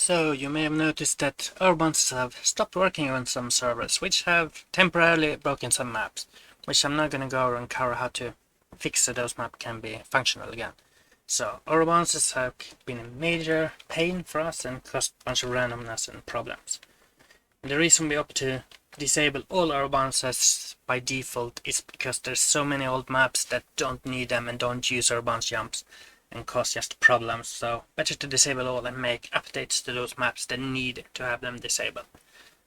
So you may have noticed that overbounces have stopped working on some servers, which have temporarily broken some maps, which I'm not going to go over and cover how to fix so those maps can be functional again. So overbounces have been a major pain for us and caused a bunch of randomness and problems. And the reason we opt to disable all overbounces by default is because there's so many old maps that don't need them and don't use overbounce jumps and cause just problems, so better to disable all and make updates to those maps that need to have them disabled.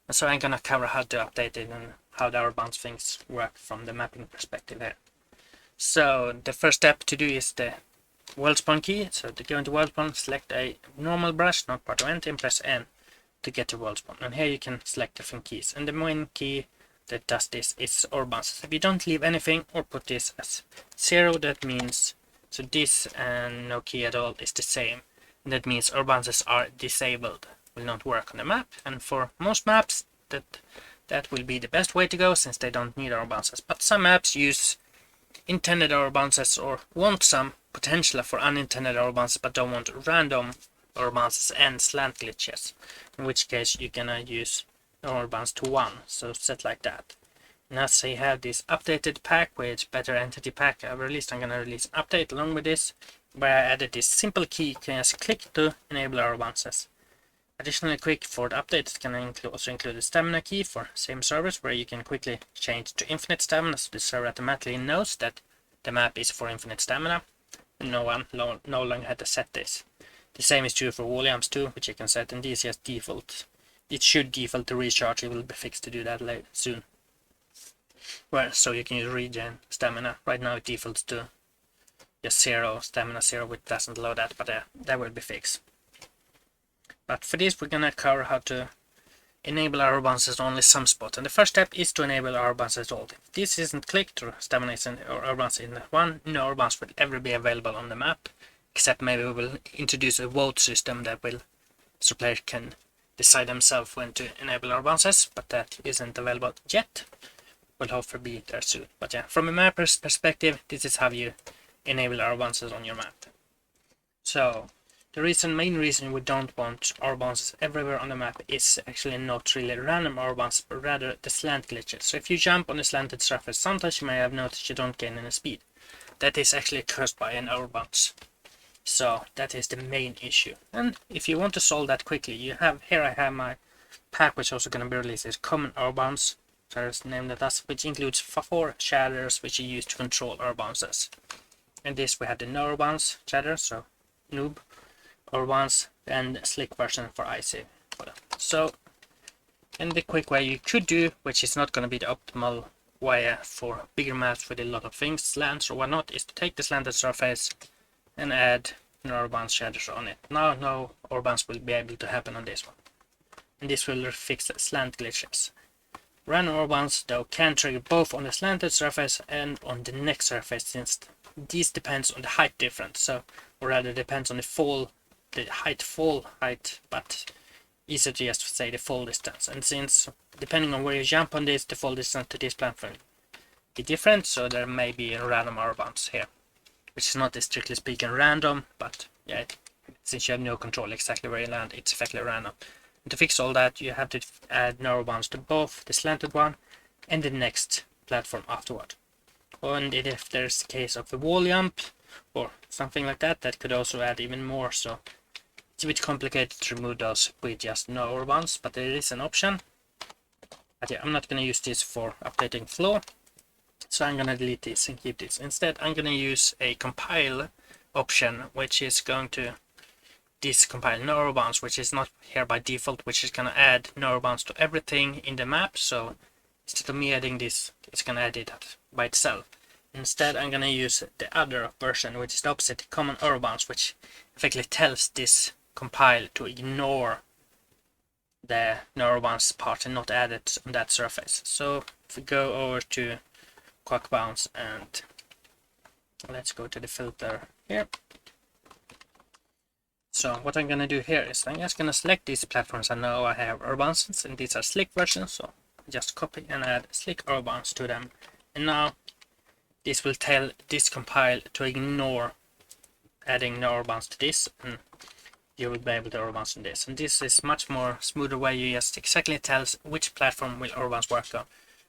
And so I'm gonna cover how to update it and how the overbounce things work from the mapping perspective here. So the first step to do is the world spawn key. So to go into world spawn, select a normal brush, not part of entity, and press N to get to world spawn. And here you can select different keys, and the main key that does this is overbounces. If you don't leave anything or put this as 0, that means so this and no key at all is the same. And that means overbounces are disabled, will not work on the map. And for most maps, that will be the best way to go since they don't need overbounces. But some maps use intended overbounces or want some potential for unintended overbounces but don't want random overbounces and slant glitches. In which case you can use overbounce to 1, so set like that. Now say you have this updated pack with better entity pack I've released. I'm gonna release an update along with this where I added this simple key. You can just click to enable overbounces. Additionally, quick for the update, it's gonna also include a stamina key for same servers where you can quickly change to infinite stamina, so the server automatically knows that the map is for infinite stamina. No one no longer had to set this. The same is true for wall jumps too, which you can set, and these just default. It should default to recharge. It will be fixed to do that later soon. Well, so you can use regen stamina. Right now it defaults to just 0, stamina 0, which doesn't load that, but that will be fixed. But for this we're gonna cover how to enable overbounces on only some spots. And the first step is to enable overbounces all. If this isn't clicked or stamina isn't or overbounce isn't 1, no overbounce will ever be available on the map. Except maybe we will introduce a vote system that will so players can decide themselves when to enable overbounces, but that isn't available yet. Will hopefully be there soon. But yeah, from a mapper's perspective, this is how you enable overbounces on your map. So the main reason we don't want overbounces everywhere on the map is actually not really random overbounces, but rather the slant glitches. So if you jump on a slanted surface, sometimes you may have noticed you don't gain any speed. That is actually caused by an overbounce. So that is the main issue. And if you want to solve that quickly, you have here I have my pack, which also going to be released as common overbounce. There's name that does, which includes 4 shaders which you use to control overbounces. And this we have the no overbounce shader, so noob overbounce, and slick version for icy. So, and the quick way you could do, which is not going to be the optimal way for bigger maps with a lot of things, slants or whatnot, is to take the slanted surface and add no overbounce shaders on it. Now no overbounce will be able to happen on this one. And this will fix slant glitches. Random overbounce though can trigger both on the slanted surface and on the next surface, since this depends on the height difference. So, or rather depends on the fall height, but easier to just say the fall distance. And since depending on where you jump on this, the fall distance to this platform be different, so there may be a random overbounce here, which is not strictly speaking random, but yeah, since you have no control exactly where you land, it's effectively random. And to fix all that, you have to add no overbounce to both the slanted one and the next platform afterward. And if there's a case of a wall jump or something like that, that could also add even more. So it's a bit complicated to remove those with just no overbounce, but there is an option. But yeah, I'm not going to use this for updating flaw, so I'm going to delete this and keep this. Instead, I'm going to use a compile option, which is going to discompile no overbounce, which is not here by default, which is going to add no overbounce to everything in the map. So instead of me adding this, it's going to add it by itself. Instead, I'm going to use the other version, which is the opposite, common overbounce, which effectively tells this compile to ignore the no overbounce part and not add it on that surface. So if we go over to quick bounce and let's go to the filter here. So what I'm going to do here is I'm just going to select these platforms I know I have overbounces, and these are slick versions, so just copy and add slick overbounce to them. And now this will tell this compile to ignore adding no overbounce to this, and you will be able to overbounce on this. And this is much more smoother way. You just exactly tells which platform will overbounce work on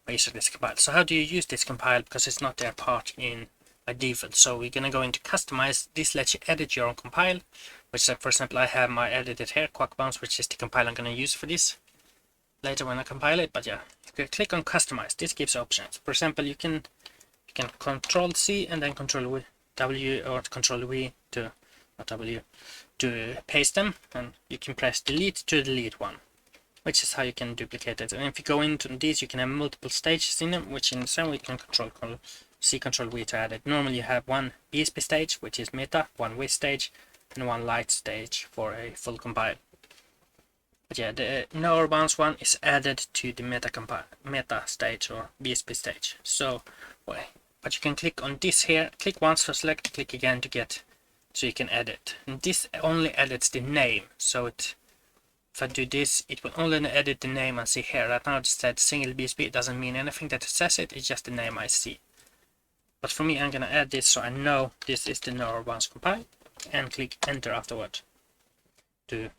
based on this compile. So how do you use this compile? Because it's not their part in by default. So we're gonna go into customize. This lets you edit your own compile, which for example I have my edited here, overbounce, which is the compile I'm gonna use for this later when I compile it. But yeah, you can click on customize. This gives options. For example, you can Control C and then Control W or Control V to not W to paste them, and you can press delete to delete one, which is how you can duplicate it. And if you go into these, you can have multiple stages in them, which in the same way you can Control C, Control V to add it. Normally you have one BSP stage, which is meta, one with stage, and one light stage for a full compile. But yeah, the no overbounce one is added to the meta stage or BSP stage. So, but you can click on this here, click once to select, click again to get, so you can edit. And this only edits the name. So if I do this, it will only edit the name and see here. Right now it said single BSP. It doesn't mean anything that it says it. It's just the name I see. But for me, I'm gonna add this so I know this is the no overbounce compile, and click enter afterward to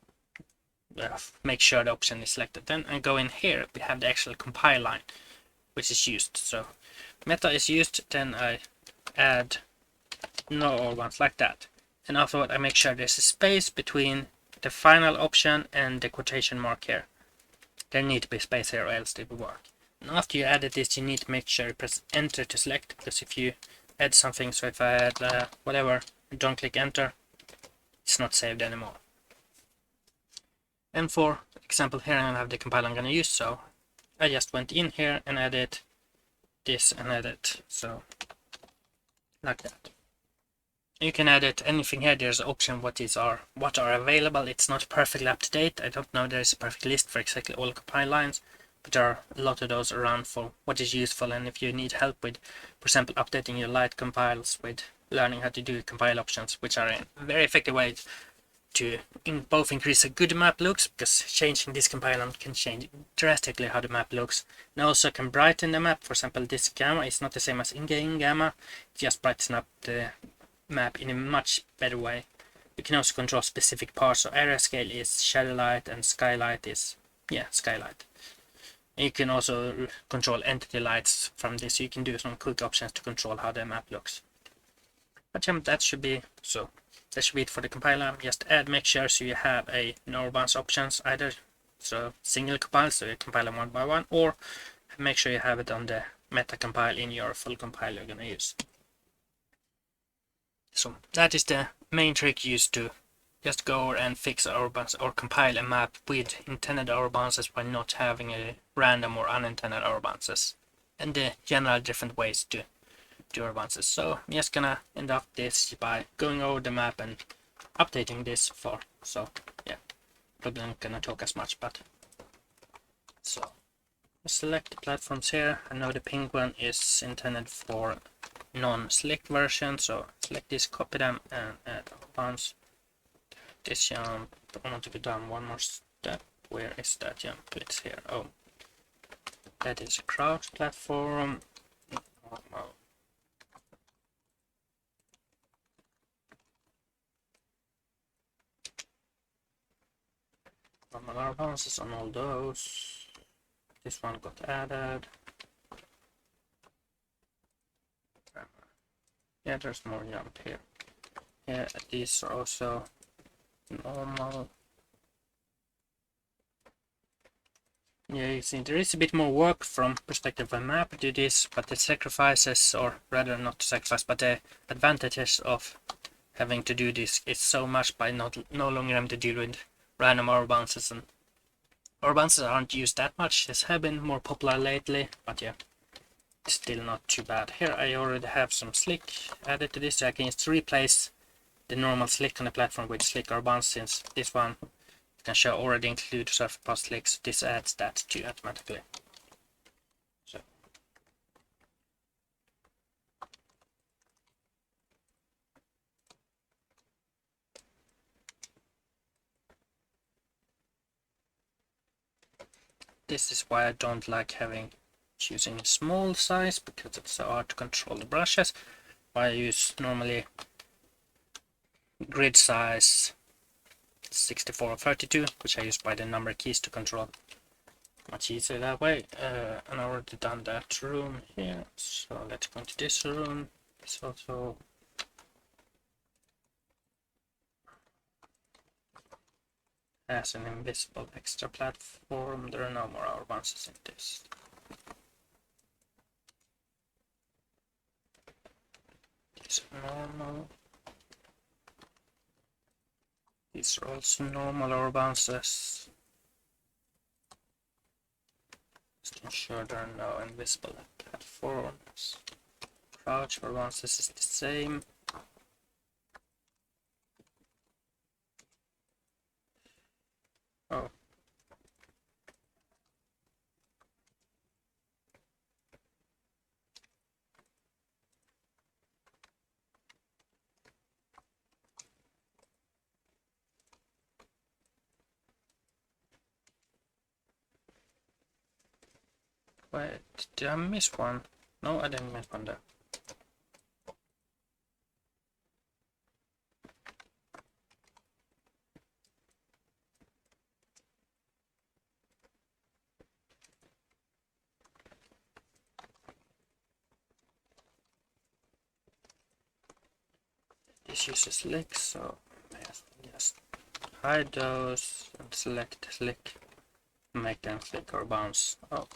make sure the option is selected. Then I go in here, we have the actual compile line which is used. So meta is used, then I add no overbounce like that, and afterward I make sure there's a space between the final option and the quotation mark here. There need to be space here or else it will work. And after you added this, you need to make sure you press enter to select, because if you add something, so if I add whatever, don't click enter, it's not saved anymore. And for example here I have the compile I'm going to use, so I just went in here and added this and added, so like that. You can edit anything here. There's an option what are available. It's not perfectly up to date. I don't know there's a perfect list for exactly all compile lines, but there are a lot of those around for what is useful. And if you need help with, for example, updating your light compiles, with learning how to do compile options, which are a very effective way to both increase a good map looks, because changing this compile can change drastically how the map looks, and also can brighten the map. For example, this gamma is not the same as in-game gamma. It just brightens up the map in a much better way. You can also control specific parts, so area scale is shadow light and skylight is skylight. And you can also control entity lights from this, so you can do some quick options to control how the map looks. But yeah, that should be it for the compiler. Just make sure so you have a no overbounce options, either so single compile, so you compile them one by one, or make sure you have it on the meta compile in your full compile you're gonna use. So that is the main trick used to just go and fix overbounce or compile a map with intended overbounces by not having a random or unintended overbounces, and the general different ways to do overbounces. So I'm just gonna end up this by going over the map and updating this for, so yeah, probably not gonna talk as much, but so select the platforms here. I know the pink one is intended for non-slick version, so select this, copy them, and add overbounce. This jump, I want to go down one more step. Where is that jump? It's here. Oh, that is a crouch platform. Normal. Normal bounces on all those. This one got added. Yeah, there's more jump here. Yeah, these are also normal. Yeah, you see there is a bit more work from perspective of a map to do this, but the sacrifices, or rather not sacrifice, but the advantages of having to do this is so much by no longer having to deal with random overbounces, and overbounces aren't used that much. This have been more popular lately, but yeah, still not too bad. Here I already have some slick added to this, so I can just replace the normal slick on the platform with slick overbounce, since this one can show already include surface pass slicks. This adds that to automatically. So this is why I don't like choosing small size, because it's so hard to control the brushes. I use normally grid size 64 or 32, which I use by the number keys to control. Much easier that way. And I already done that room here, so let's go into this room. It's also has an invisible extra platform. There are no more overbounces in this. These are normal. These are also normal overbounces. Just ensure there are no invisible platforms. Crouch overbounces is the same. Oh. Wait, did I miss one? No, I didn't miss one there. This uses lick, so just hide those and select lick, make them click or bounce. Oh,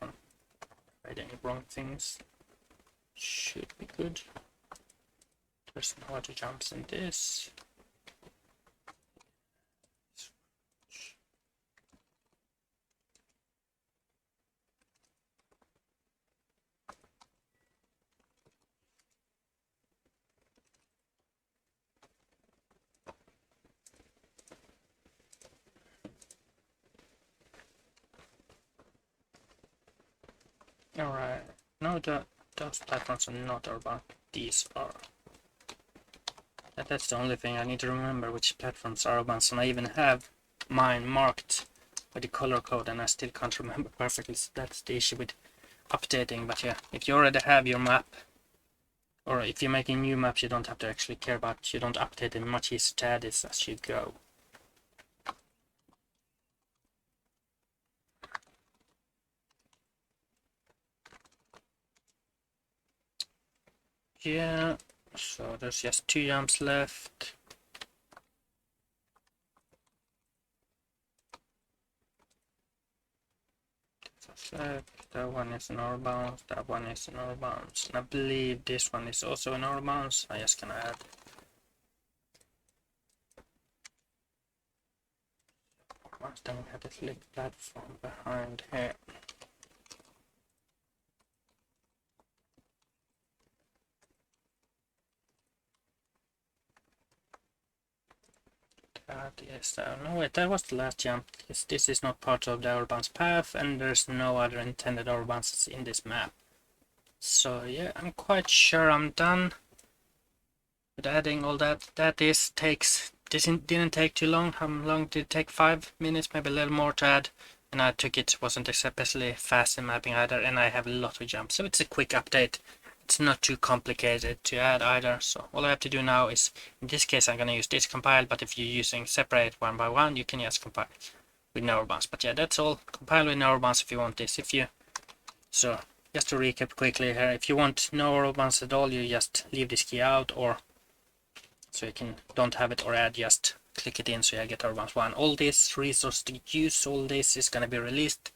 hide any wrong things. Should be good. There's no other jumps in this. Alright, no, those platforms are not urban. These are. That's the only thing I need to remember, which platforms are urban. And I even have mine marked with the color code, and I still can't remember perfectly. So that's the issue with updating. But yeah, if you already have your map, or if you're making new maps, you don't have to actually care about. You don't update it. Much easier to add this as you go. Yeah, so there's just 2 jumps left. That one is an overbounce, that one is an overbounce, and I believe this one is also an overbounce. I just gonna add. Then we have the flick platform behind here. Yes, no wait, that was the last jump. This is not part of the overbounce path, and there's no other intended overbounces in this map. So yeah, I'm quite sure I'm done with adding all that. This didn't take too long. How long did it take? 5 minutes, maybe a little more to add. And I took it, wasn't especially fast in mapping either, and I have a lot of jumps. So it's a quick update. It's not too complicated to add either. So all I have to do now is, in this case, I'm going to use this compile, but if you're using separate one by one, you can just compile with no overbounce. But yeah, that's all. Compile with no overbounce if you want this. So just to recap quickly here, if you want no overbounce at all, you just leave this key out, or so you don't have it, or add, just click it in so you get overbounce 1. All this resource to use, all this is going to be released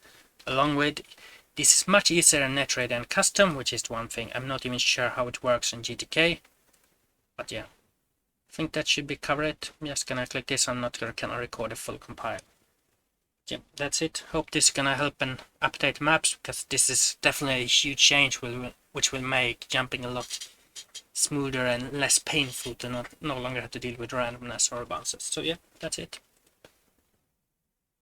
along with. This is much easier in Netride than custom, which is one thing. I'm not even sure how it works in GTK, but yeah, I think that should be covered. I'm just gonna click this. I'm not gonna record a full compile. Yeah, that's it. Hope this is gonna help and update maps, because this is definitely a huge change which will make jumping a lot smoother and less painful to no longer have to deal with randomness or bounces. So yeah, that's it.